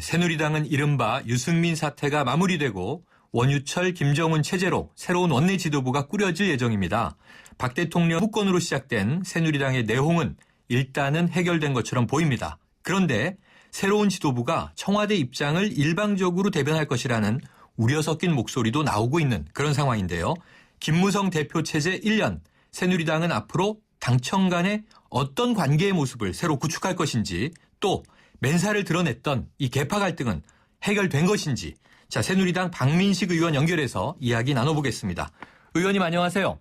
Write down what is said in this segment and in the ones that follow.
새누리당은 이른바 유승민 사태가 마무리되고 원유철, 김정은 체제로 새로운 원내 지도부가 꾸려질 예정입니다. 박 대통령 후권으로 시작된 새누리당의 내홍은 일단은 해결된 것처럼 보입니다. 그런데 새로운 지도부가 청와대 입장을 일방적으로 대변할 것이라는 우려 섞인 목소리도 나오고 있는 그런 상황인데요. 김무성 대표 체제 1년, 새누리당은 앞으로 당청 간의 어떤 관계의 모습을 새로 구축할 것인지, 또 맨살을 드러냈던 이 계파 갈등은 해결된 것인지, 자, 새누리당 박민식 의원 연결해서 이야기 나눠보겠습니다. 의원님 안녕하세요.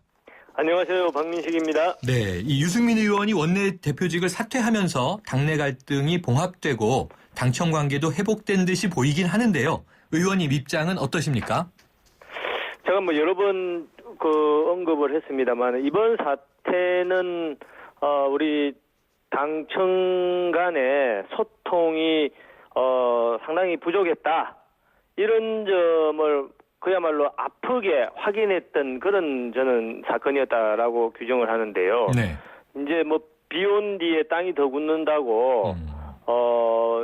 안녕하세요. 박민식입니다. 네, 이 유승민 의원이 원내대표직을 사퇴하면서 당내 갈등이 봉합되고 당청 관계도 회복된 듯이 보이긴 하는데요. 의원님 입장은 어떠십니까? 제가 뭐 여러 번 언급을 했습니다만 이번 사태는 우리 당청 간의 소통이 상당히 부족했다. 이런 점을 그야말로 아프게 확인했던 그런 저는 사건이었다라고 규정을 하는데요. 네. 이제 뭐 비온 뒤에 땅이 더 굳는다고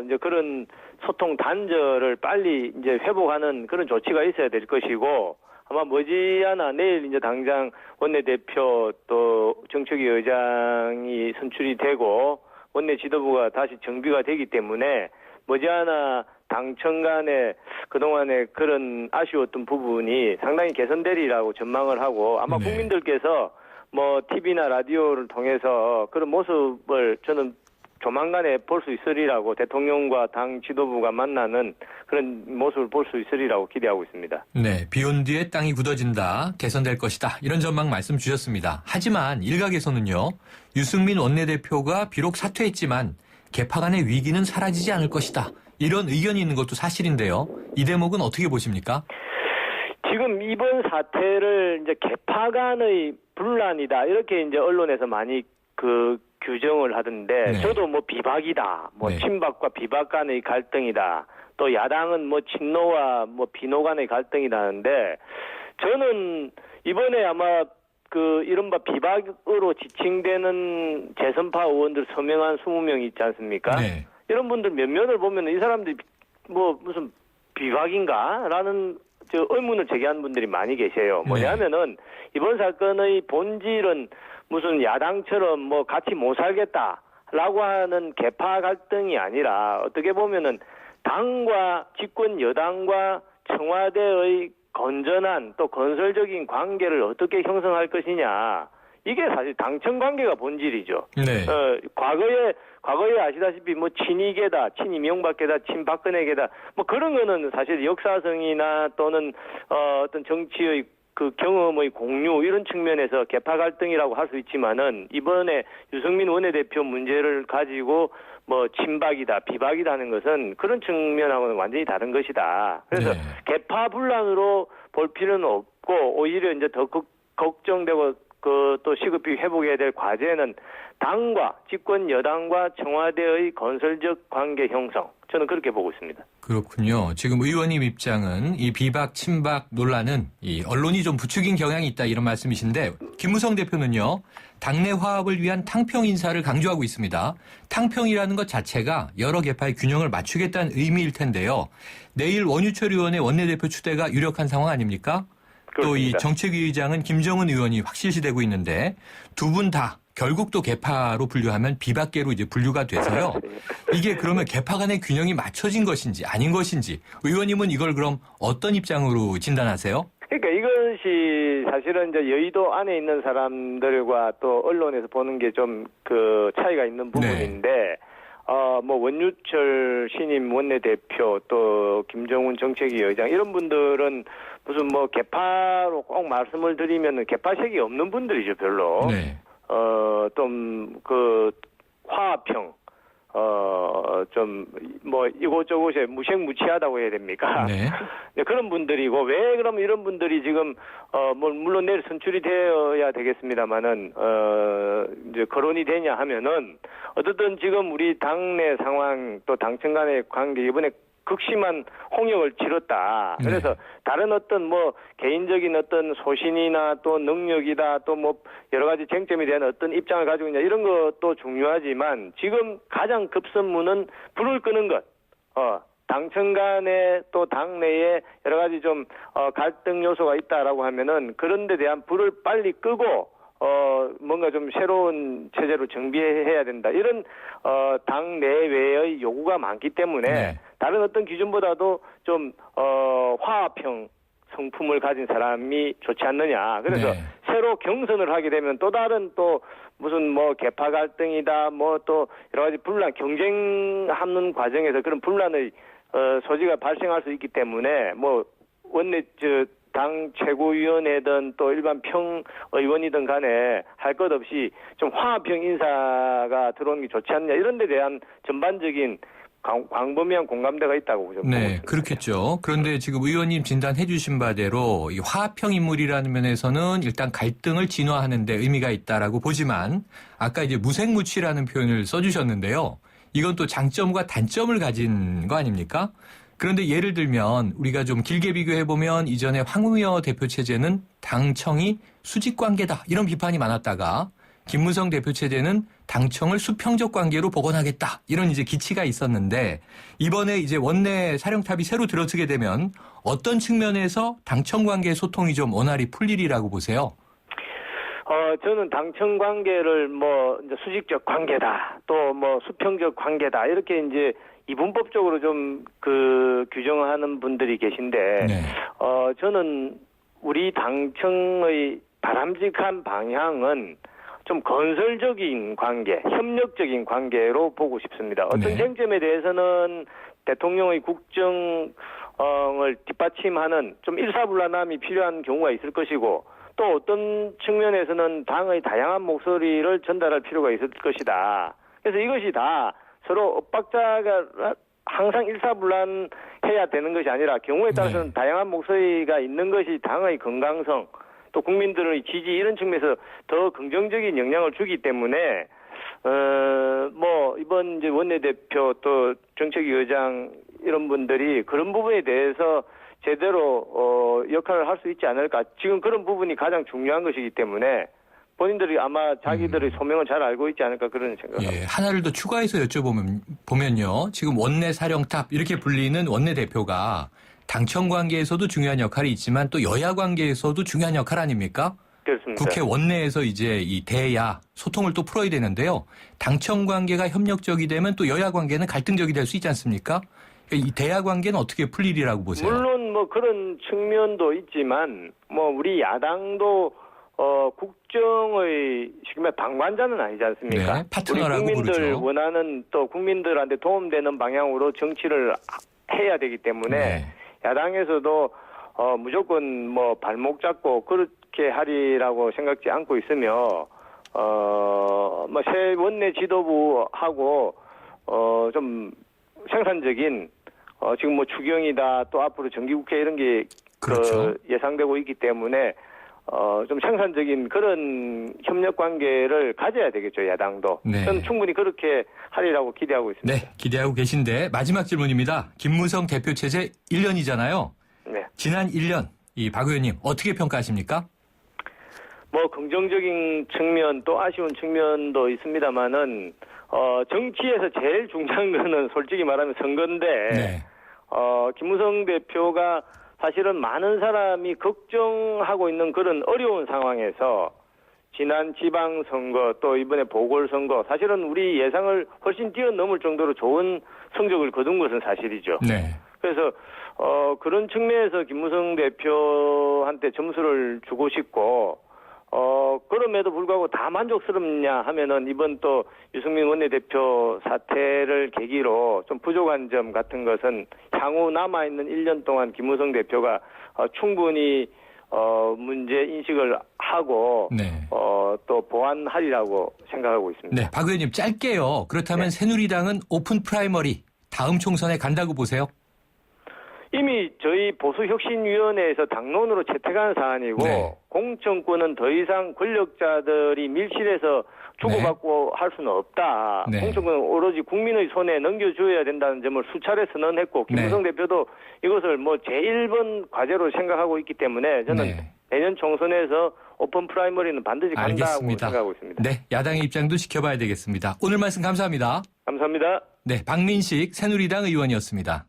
이제 그런 소통 단절을 빨리 이제 회복하는 그런 조치가 있어야 될 것이고, 아마 머지않아 내일 이제 당장 원내대표 또 정책위 의장이 선출이 되고 원내 지도부가 다시 정비가 되기 때문에 머지않아 당청 간에 그동안의 그런 아쉬웠던 부분이 상당히 개선되리라고 전망을 하고, 아마 네. 국민들께서 뭐 TV나 라디오를 통해서 그런 모습을 저는 조만간에 볼 수 있으리라고, 대통령과 당 지도부가 만나는 그런 모습을 볼 수 있으리라고 기대하고 있습니다. 네, 비온 뒤에 땅이 굳어진다, 개선될 것이다, 이런 전망 말씀 주셨습니다. 하지만 일각에서는요, 유승민 원내대표가 비록 사퇴했지만 계파 간의 위기는 사라지지 않을 것이다, 이런 의견이 있는 것도 사실인데요. 이 대목은 어떻게 보십니까? 지금 이번 사태를 이제 계파 간의 분란이다, 이렇게 이제 언론에서 많이 규정을 하던데, 네. 저도 뭐 비박이다, 뭐 네. 친박과 비박 간의 갈등이다, 또 야당은 뭐 친노와 뭐 비노 간의 갈등이다 하는데, 저는 이번에 아마 이른바 비박으로 지칭되는 재선파 의원들 서명한 20명 있지 않습니까? 네. 이런 분들 몇몇을 보면 이 사람들이 뭐 무슨 비박인가라는 의문을 제기하는 분들이 많이 계세요. 뭐냐면은 이번 사건의 본질은 무슨 야당처럼 뭐 같이 못 살겠다라고 하는 계파 갈등이 아니라, 어떻게 보면은 당과 집권 여당과 청와대의 건전한 또 건설적인 관계를 어떻게 형성할 것이냐, 이게 사실 당청 관계가 본질이죠. 네. 과거에 아시다시피 뭐 친이계다, 친이명박계다, 친박근혜계다, 뭐 그런 거는 사실 역사성이나 또는 어떤 정치의 경험의 공유, 이런 측면에서 계파 갈등이라고 할 수 있지만은, 이번에 유승민 원내대표 문제를 가지고 뭐 친박이다, 비박이다 하는 것은 그런 측면하고는 완전히 다른 것이다. 그래서 네. 계파 분란으로 볼 필요는 없고, 오히려 이제 더 걱정되고 또 시급히 회복해야 될 과제는 당과 집권 여당과 청와대의 건설적 관계 형성, 저는 그렇게 보고 있습니다. 그렇군요. 지금 의원님 입장은 이 비박, 친박 논란은 이 언론이 좀 부추긴 경향이 있다, 이런 말씀이신데, 김무성 대표는요, 당내 화합을 위한 탕평 인사를 강조하고 있습니다. 탕평이라는 것 자체가 여러 계파의 균형을 맞추겠다는 의미일 텐데요. 내일 원유철 의원의 원내대표 추대가 유력한 상황 아닙니까? 또 이 정책위 의장은 김정은 의원이 확실시되고 있는데, 두 분 다 결국 또 계파로 분류하면 비박계로 이제 분류가 돼서요. 이게 그러면 계파 간의 균형이 맞춰진 것인지 아닌 것인지, 의원님은 이걸 그럼 어떤 입장으로 진단하세요? 그러니까 이것이 사실은 이제 여의도 안에 있는 사람들과 또 언론에서 보는 게 좀 차이가 있는 부분인데, 뭐 원유철 신임 원내대표, 또 김정은 정책위 의장, 이런 분들은 무슨 뭐 계파로 꼭 말씀을 드리면은 계파색이 없는 분들이죠, 별로. 네. 좀 화합형, 좀 뭐 이곳저곳에 무색무취하다고 해야 됩니까? 네. 네, 그런 분들이고, 왜 그럼 이런 분들이 지금 뭐 물론 내일 선출이 되어야 되겠습니다만은 이제 거론이 되냐 하면은, 어쨌든 지금 우리 당내 상황, 또 당청 간의 관계, 이번에 극심한 홍역을 치렀다. 그래서 다른 어떤 뭐 개인적인 어떤 소신이나 또 능력이다, 또 뭐 여러 가지 쟁점에 대한 어떤 입장을 가지고 있냐, 이런 것도 중요하지만, 지금 가장 급선무는 불을 끄는 것. 당청 간에 또 당내에 여러 가지 좀 갈등 요소가 있다라고 하면은 그런 데 대한 불을 빨리 끄고 뭔가 좀 새로운 체제로 정비해야 된다. 이런 당 내외의 요구가 많기 때문에 네. 다른 어떤 기준보다도 좀 화합형 성품을 가진 사람이 좋지 않느냐. 그래서 네. 새로 경선을 하게 되면 또 다른 또 무슨 뭐 계파 갈등이다 뭐 또 여러 가지 분란 경쟁하는 과정에서 그런 분란의 소지가 발생할 수 있기 때문에 뭐 원내 당 최고위원회든 또 일반 평의원이든 간에 할 것 없이 좀 화합형 인사가 들어오는 게 좋지 않냐 이런 데 대한 전반적인 광범위한 공감대가 있다고 보고 네, 있습니다. 그렇겠죠. 그런데 지금 의원님 진단해 주신 바대로 이 화합형 인물이라는 면에서는 일단 갈등을 진화하는 데 의미가 있다라고 보지만 아까 이제 무색무취라는 표현을 써주셨는데요. 이건 또 장점과 단점을 가진 거 아닙니까? 그런데 예를 들면 우리가 좀 길게 비교해보면 이전에 황우여 대표 체제는 당청이 수직관계다 이런 비판이 많았다가 김무성 대표 체제는 당청을 수평적 관계로 복원하겠다 이런 이제 기치가 있었는데 이번에 이제 원내 사령탑이 새로 들어서게 되면 어떤 측면에서 당청 관계 소통이 좀 원활히 풀리리라고 보세요? 저는 당청 관계를 뭐 이제 수직적 관계다 또 뭐 수평적 관계다 이렇게 이제 이분법적으로 좀 규정하는 분들이 계신데 네. 저는 우리 당청의 바람직한 방향은 좀 건설적인 관계, 협력적인 관계로 보고 싶습니다. 어떤 네. 쟁점에 대해서는 대통령의 국정을 뒷받침하는 좀 일사불란함이 필요한 경우가 있을 것이고 또 어떤 측면에서는 당의 다양한 목소리를 전달할 필요가 있을 것이다. 그래서 이것이 다 서로 엇박자가 항상 일사불란해야 되는 것이 아니라 경우에 따라서는 네. 다양한 목소리가 있는 것이 당의 건강성 또 국민들의 지지 이런 측면에서 더 긍정적인 영향을 주기 때문에 뭐 이번 이제 원내대표 또 정책위 의장 이런 분들이 그런 부분에 대해서 제대로 역할을 할 수 있지 않을까. 지금 그런 부분이 가장 중요한 것이기 때문에 본인들이 아마 자기들의 소명을 잘 알고 있지 않을까 그런 생각을 합니다. 예, 하나를 더 추가해서 여쭤보면요. 지금 원내 사령탑 이렇게 불리는 원내대표가 당청 관계에서도 중요한 역할이 있지만 또 여야 관계에서도 중요한 역할 아닙니까? 그렇습니다. 국회 원내에서 이제 이 대야 소통을 또 풀어야 되는데요. 당청 관계가 협력적이 되면 또 여야 관계는 갈등적이 될 수 있지 않습니까? 이 대야 관계는 어떻게 풀리리라고 보세요? 물론 뭐 그런 측면도 있지만 뭐 우리 야당도 국정의 지금 방관자는 아니지 않습니까? 네, 파트너라고 우리 국민들 부르죠. 원하는 또 국민들한테 도움되는 방향으로 정치를 해야 되기 때문에 네. 야당에서도 무조건 뭐 발목 잡고 그렇게 하리라고 생각지 않고 있으며 뭐 새 원내 지도부하고 좀 생산적인 지금 뭐 추경이다 또 앞으로 정기국회 이런 게 그렇죠. 예상되고 있기 때문에 좀 생산적인 그런 협력 관계를 가져야 되겠죠, 야당도. 네. 저는 충분히 그렇게 하리라고 기대하고 있습니다. 네, 기대하고 계신데 마지막 질문입니다. 김무성 대표 체제 1년이잖아요. 네. 지난 1년 이 박 의원님 어떻게 평가하십니까? 뭐 긍정적인 측면 또 아쉬운 측면도 있습니다만은 정치에서 제일 중요한 거는 솔직히 말하면 선거인데 네. 김무성 대표가 사실은 많은 사람이 걱정하고 있는 그런 어려운 상황에서 지난 지방선거 또 이번에 보궐선거 사실은 우리 예상을 훨씬 뛰어넘을 정도로 좋은 성적을 거둔 것은 사실이죠. 네. 그래서 그런 측면에서 김무성 대표한테 점수를 주고 싶고 그럼에도 불구하고 다 만족스럽냐 하면은 이번 또 유승민 원내대표 사태를 계기로 좀 부족한 점 같은 것은 향후 남아있는 1년 동안 김무성 대표가 충분히 문제 인식을 하고 네. 또 보완하리라고 생각하고 있습니다. 네, 박 의원님 짧게요. 그렇다면 네. 새누리당은 오픈 프라이머리 다음 총선에 간다고 보세요? 이미 저희 보수혁신위원회에서 당론으로 채택한 사안이고 네. 공천권은 더 이상 권력자들이 밀실해서 주고받고 할 수는 없다. 네. 공천권은 오로지 국민의 손에 넘겨줘야 된다는 점을 수차례 선언했고 김무성 대표도 이것을 뭐 제1번 과제로 생각하고 있기 때문에 저는 네. 내년 총선에서 오픈 프라이머리는 반드시 간다고 알겠습니다. 생각하고 있습니다. 네, 야당의 입장도 지켜봐야 되겠습니다. 오늘 말씀 감사합니다. 감사합니다. 네, 박민식 새누리당 의원이었습니다.